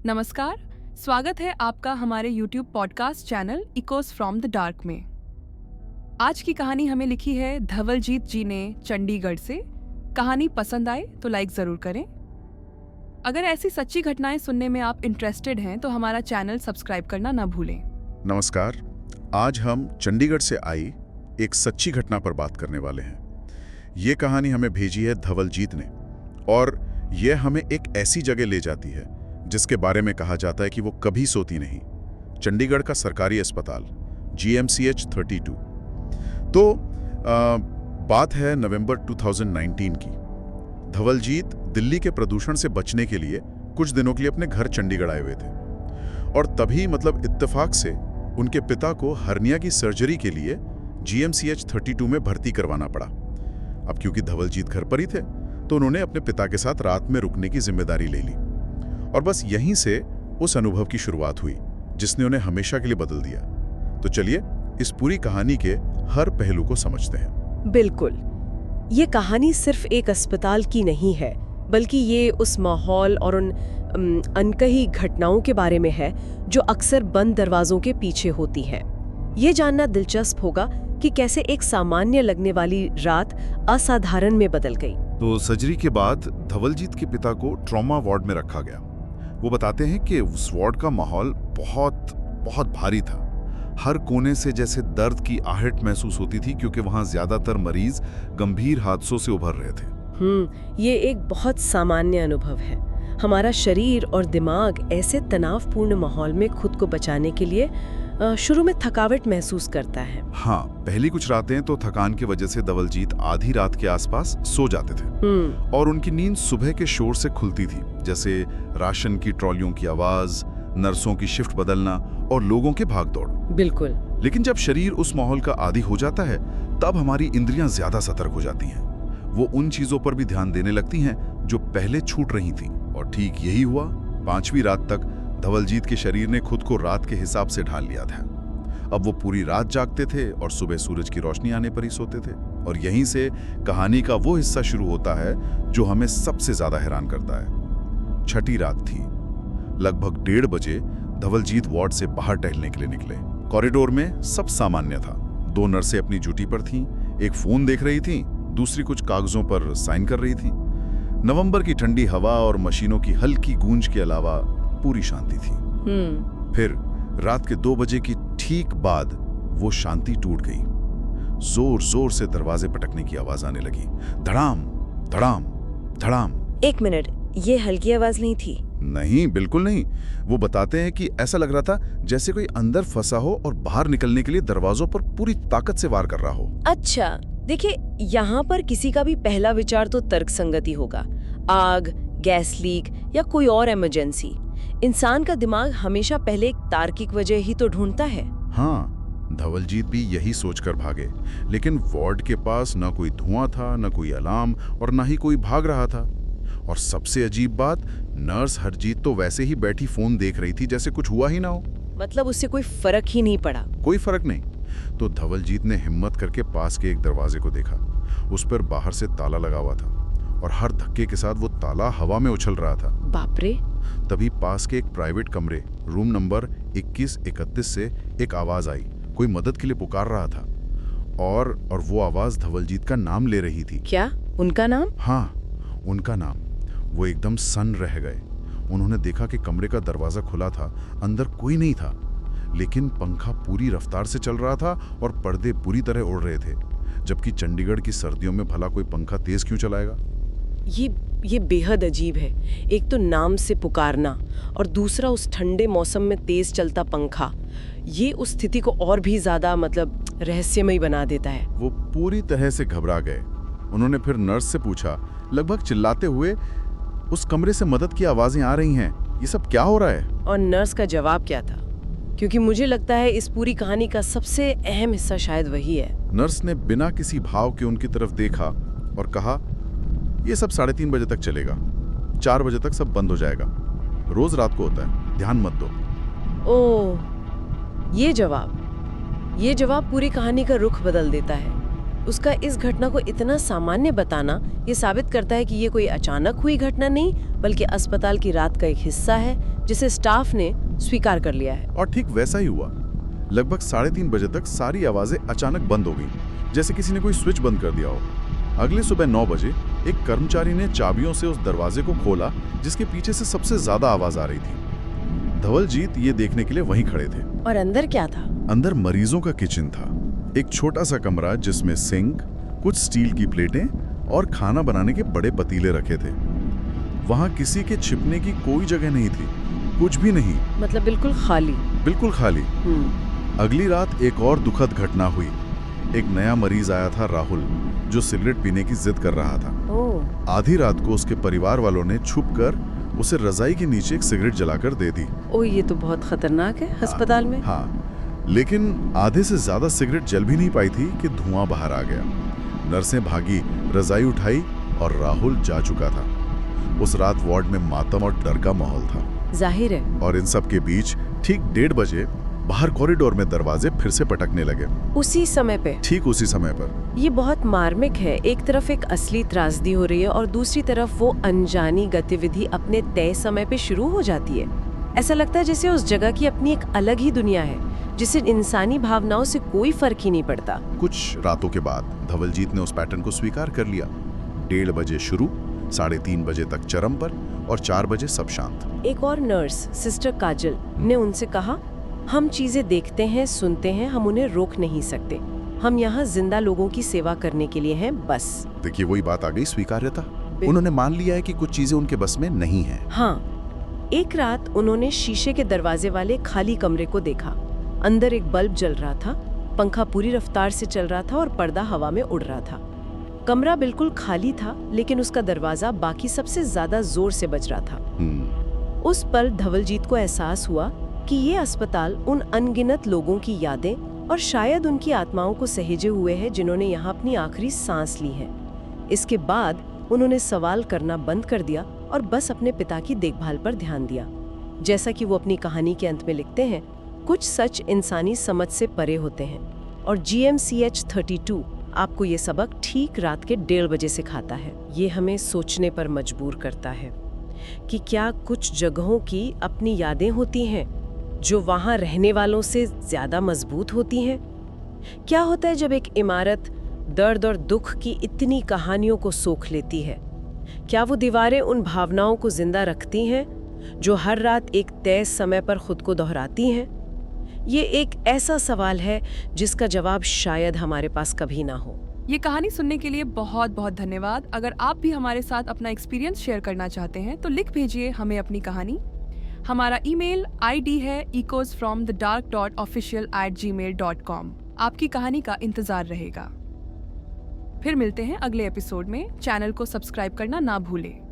नमस्कार, स्वागत है आपका हमारे YouTube podcast channel Eeco from the dark में। आज की कहानी हमें लिखी है धवलजीत जी ने चंडीगढ़ से। कहानी पसंद आए तो लाइक ज़रूर करें। अगर ऐसी सच्ची घटनाएं सुनने में आप इंटरेस्टेड हैं तो हमारा चैनल सब्सक्राइब करना ना भूलें। नमस्कार, आज हम चंडीगढ़ से आई एक सच्ची घटना पर बात करने वाले हैं। ये कहानी हमें भेजी है धवलजीत ने और ये हमें एक ऐसी जगह ले जाती है जिसके बारे में कहा जाता है कि वो कभी सोती नहीं। चंडीगढ़ का सरकारी अस्पताल GMCH 32। तो बात है नवंबर 2019 की। धवलजीत दिल्ली के प्रदूषण से बचने के लिए कुछ दिनों के लिए अपने घर चंडीगढ़ आए हुए थे और तभी इत्तेफाक से उनके पिता को हर्निया की सर्जरी के लिए GMCH 32 में भर्ती करवाना पड़ा। अब क्योंकि धवलजीत घर पर ही थे तो उन्होंने अपने पिता के साथ रात में रुकने की जिम्मेदारी ले ली और बस यहीं से उस अनुभव की शुरुआत हुई जिसने उन्हें हमेशा के लिए बदल दिया। तो चलिए इस पूरी कहानी के हर पहलू को समझते हैं। बिल्कुल, ये कहानी सिर्फ एक अस्पताल की नहीं है, बल्कि ये उस माहौल और उन अनकही घटनाओं के बारे में है जो अक्सर बंद दरवाजों के पीछे होती हैं। ये जानना दिलचस्प होगा कि कैसे एक सामान्य लगने वाली रात असाधारण में बदल गई। तो सर्जरी के बाद धवलजीत के पिता को ट्रॉमा वार्ड में रखा गया। वो बताते हैं कि उस वार्ड का माहौल बहुत भारी था। हर कोने से जैसे दर्द की आहट महसूस होती थी क्योंकि वहां ज्यादातर मरीज गंभीर हादसों से उभर रहे थे। ये एक बहुत सामान्य अनुभव है। हमारा शरीर और दिमाग ऐसे तनावपूर्ण माहौल में खुद को बचाने के लिए शुरू में थकावट महसूस करता है। हाँ, पहली कुछ रातें तो थकान की वजह से धवलजीत आधी रात के आसपास सो जाते थे और उनकी नींद सुबह के शोर से खुलती थी, जैसे राशन की ट्रॉलियों की आवाज, नर्सों की शिफ्ट बदलना और लोगों के भागदौड़। बिल्कुल। लेकिन जब शरीर उस माहौल का आदी हो जाता है तब हमारी इंद्रियां ज्यादा सतर्क हो जाती हैं। वो उन चीजों पर भी ध्यान देने लगती हैं जो पहले छूट रही थी और ठीक यही हुआ। 5वीं रात तक धवलजीत के शरीर ने खुद को रात के हिसाब से ढाल लिया था। अब वो पूरी रात जागते थे और सुबह सूरज की रोशनी आने पर ही सोते थे। और यहीं से कहानी का वो हिस्सा शुरू होता है जो हमें सबसे ज्यादा हैरान करता है। छठी रात थी। लगभग 1:30 बजे धवलजीत वार्ड से बाहर टहलने के लिए निकले। कॉरिडोर में सब सामान्य था। 2 नर्सें अपनी ड्यूटी पर थीं, एक फोन देख रही थी, दूसरी कुछ कागजों पर साइन कर रही थी। नवंबर की ठंडी हवा और मशीनों की हल्की गूंज के अलावा पूरी शांति थी। फिर रात के 2 बजे की ठीक बाद वो शांति टूट गई। जोर जोर से दरवाजे पटकने की आवाज आने लगी। धड़ाम धड़ाम धड़ाम। 1 मिनट, ये हल्की आवाज नहीं थी? नहीं, बिल्कुल नहीं। वो बताते हैं कि ऐसा लग रहा था जैसे कोई अंदर फंसा हो और बाहर निकलने के लिए दरवाजों पर पूरी ताकत से वार कर रहा हो। अच्छा, देखिए, यहाँ पर किसी का भी पहला विचार तो तर्कसंगत ही होगा। आग, गैस लीक या कोई और इमरजेंसी। इंसान का दिमाग हमेशा पहले एक तार्किक वजह ही तो ढूंढता है। हाँ, धवलजीत भी यही सोचकर भागे, लेकिन वार्ड के पास न कोई धुआं था, न कोई अलार्म और न ही कोई भाग रहा था। और सबसे अजीब बात, नर्स हरजीत तो वैसे ही बैठी फोन देख रही थी जैसे कुछ हुआ ही ना हो। मतलब उससे कोई फर्क ही नहीं पड़ा? कोई फर्क नहीं। तो धवलजीत ने हिम्मत करके पास के एक दरवाजे को देखा। उस पर बाहर से ताला लगा हुआ था और हर धक्के के साथ वो ताला हवा में उछल रहा था। बाप रे! तभी पास के एक प्राइवेट कमरे रूम नंबर 2131 से एक आवाज आई। कोई मदद के लिए पुकार रहा था और वो आवाज धवलजीत का नाम ले रही थी। क्या उनका नाम? हाँ, उनका नाम। वो एकदम सन्न रह गए। उन्होंने देखा कि कमरे का दरवाजा खुला था, अंदर कोई नहीं था, लेकिन पंखा पूरी रफ्तार से चल रहा था और पर्दे पूरी तरह उड़ रहे थे, जबकि चंडीगढ़ की सर्दियों में भला कोई पंखा तेज क्यों चलाएगा। ये बेहद अजीब है। एक तो नाम से पुकारना और दूसरा उस ठंडे मौसम में तेज चलता पंखा। ये उस स्थिति को और भी ज्यादा रहस्यमयी बना देता है। वो पूरी तरह से घबरा गए। उन्होंने फिर नर्स से पूछा, लगभग चिल्लाते हुए, उस कमरे से मदद की आवाजें आ रही हैं, ये सब क्या हो रहा है? और नर्स का जवाब क्या था? क्योंकि मुझे लगता है इस पूरी कहानी का सबसे अहम हिस्सा शायद वही है। नर्स ने बिना किसी भाव के उनकी तरफ देखा और कहा, ये सब 3:30 बजे तक चलेगा, 4 बजे तक सब बंद हो जाएगा। रोज रात को होता है, ध्यान मत दो। ओह, ये जवाब पूरी कहानी का रुख बदल देता है। उसका इस घटना को इतना सामान्य बताना ये साबित करता है कि ये कोई अचानक हुई घटना नहीं, बल्कि अस्पताल की रात का एक हिस्सा है जिसे स्टाफ ने स्वीकार कर लिया है। और ठीक वैसा ही हुआ। लगभग 3:30 बजे तक सारी आवाजें अचानक बंद हो गई, जैसे किसी ने कोई स्विच बंद कर दिया हो। अगले सुबह 9 बजे एक कर्मचारी ने चाबियों से उस दरवाजे को खोला जिसके पीछे से सबसे ज्यादा आवाज आ रही थी। धवलजीत ये देखने के लिए वहीं खड़े थे। और अंदर क्या था? अंदर मरीजों का किचन था, एक छोटा सा कमरा जिसमें सिंक, कुछ स्टील की प्लेटें और खाना बनाने के बड़े पतीले रखे थे। वहां किसी के छिपने की कोई जगह नहीं थी, कुछ भी नहीं। मतलब बिल्कुल खाली। बिल्कुल खाली। अगली रात एक और दुखद घटना हुई। एक नया मरीज आया था, राहुल, जो सिगरेट पीने की जिद कर रहा था। आधी रात को उसके परिवार वालों ने छुपकर उसे रजाई के नीचे एक सिगरेट जलाकर दे दी। ये तो बहुत खतरनाक है अस्पताल में। हाँ, लेकिन आधे से ज्यादा सिगरेट जल भी नहीं पाई थी कि धुआं बाहर आ गया। नर्सें भागी, रजाई उठाई और राहुल जा चुका था। उस रात वार्ड में मातम और डर का माहौल था। जाहिर है। और इन सब के बीच ठीक 1:30 बजे बाहर कॉरिडोर में दरवाजे फिर से पटकने लगे। उसी समय पे? ठीक उसी समय पर। ये बहुत मार्मिक है। एक तरफ एक असली त्रासदी हो रही है और दूसरी तरफ वो अनजानी गतिविधि अपने तय समय पे शुरू हो जाती है। ऐसा लगता है जैसे उस जगह की अपनी एक अलग ही दुनिया है, जिसे इंसानी भावनाओं से कोई फर्क ही नहीं पड़ता। कुछ रातों के बाद धवलजीत ने उस पैटर्न को स्वीकार कर लिया। 1:30 बजे शुरू, 3:30 बजे तक चरम पर और 4 बजे सब शांत। एक और नर्स, सिस्टर काजल, ने उनसे कहा, हम चीजें देखते हैं, सुनते हैं, हम उन्हें रोक नहीं सकते। हम यहाँ जिंदा लोगों की सेवा करने के लिए हैं, बस। देखिए, वही बात आ गई, स्वीकार्यता। उन्होंने मान लिया है कि कुछ चीजें उनके बस में नहीं है। हाँ, एक रात उन्होंने शीशे के दरवाजे वाले खाली कमरे को देखा। अंदर एक बल्ब जल रहा था, पंखा पूरी रफ्तार से चल रहा था और पर्दा हवा में उड़ रहा था। कमरा बिल्कुल खाली था, लेकिन उसका दरवाजा बाकी सबसे ज्यादा जोर से बज रहा था। उस पल धवलजीत को एहसास हुआ कि ये अस्पताल उन अनगिनत लोगों की यादें और शायद उनकी आत्माओं को सहेजे हुए है जिन्होंने यहाँ अपनी आखिरी सांस ली है। इसके बाद उन्होंने सवाल करना बंद कर दिया और बस अपने पिता की देखभाल पर ध्यान दिया। जैसा कि वो अपनी कहानी के अंत में लिखते हैं, कुछ सच इंसानी समझ से परे होते हैं और GMCH 32 आपको ये सबक ठीक रात के 1:30 बजे सिखाता है। ये हमें सोचने पर मजबूर करता है कि क्या कुछ जगहों की अपनी यादें होती हैं जो वहाँ रहने वालों से ज्यादा मजबूत होती हैं? क्या होता है जब एक इमारत दर्द और दुख की इतनी कहानियों को सोख लेती है? क्या वो दीवारें उन भावनाओं को जिंदा रखती हैं जो हर रात एक तय समय पर खुद को दोहराती हैं? ये एक ऐसा सवाल है जिसका जवाब शायद हमारे पास कभी ना हो। ये कहानी सुनने के लिए बहुत बहुत धन्यवाद। अगर आप भी हमारे साथ अपना एक्सपीरियंस शेयर करना चाहते हैं तो लिख भेजिए हमें अपनी कहानी। हमारा ईमेल ID है ecosfromthedark.official@gmail.com। आपकी कहानी का इंतजार रहेगा। फिर मिलते हैं अगले एपिसोड में। चैनल को सब्सक्राइब करना ना भूलें।